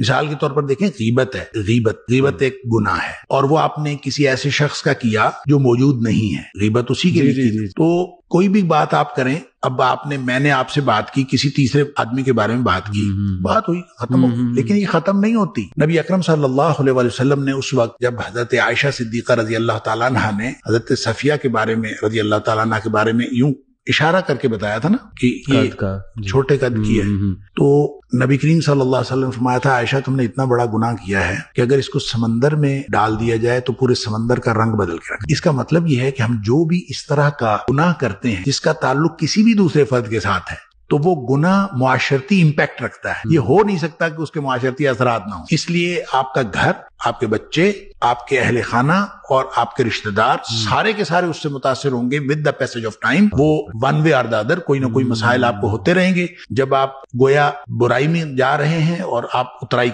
مثال کے طور پر دیکھیں غیبت ہے، غیبت ایک گناہ ہے، اور وہ آپ نے کسی ایسے شخص کا کیا جو موجود نہیں ہے، غیبت اسی کے لیے کی۔ تو کوئی بھی بات آپ کریں، اب میں نے آپ سے بات کی، کسی تیسرے آدمی کے بارے میں بات کی، بات ہوئی، ختم ہو گئی، لیکن یہ ختم نہیں ہوتی۔ نبی اکرم صلی اللہ علیہ وسلم نے اس وقت جب حضرت عائشہ صدیقہ رضی اللہ تعالیٰ عنہ نے حضرت صفیہ کے بارے میں رضی اللہ تعالیٰ عنہ کے بارے میں یوں اشارہ کر کے بتایا تھا نا کہ یہ چھوٹے قد کی ہے، تو نبی کریم صلی اللہ علیہ وسلم نے فرمایا تھا عائشہ تم نے اتنا بڑا گناہ کیا ہے کہ اگر اس کو سمندر میں ڈال دیا جائے تو پورے سمندر کا رنگ بدل کے رکھ۔ اس کا مطلب یہ ہے کہ ہم جو بھی اس طرح کا گناہ کرتے ہیں جس کا تعلق کسی بھی دوسرے فرد کے ساتھ ہے تو وہ گناہ معاشرتی امپیکٹ رکھتا ہے، یہ ہو نہیں سکتا کہ اس کے معاشرتی اثرات نہ ہوں۔ اس لیے آپ کا گھر، آپ کے بچے، آپ کے اہل خانہ اور آپ کے رشتہ دار سارے کے سارے اس سے متاثر ہوں گے with the passage of time. وہ ون وے اور دا ادر کوئی نہ کوئی مسائل آپ کو ہوتے رہیں گے جب آپ گویا برائی میں جا رہے ہیں اور آپ اترائی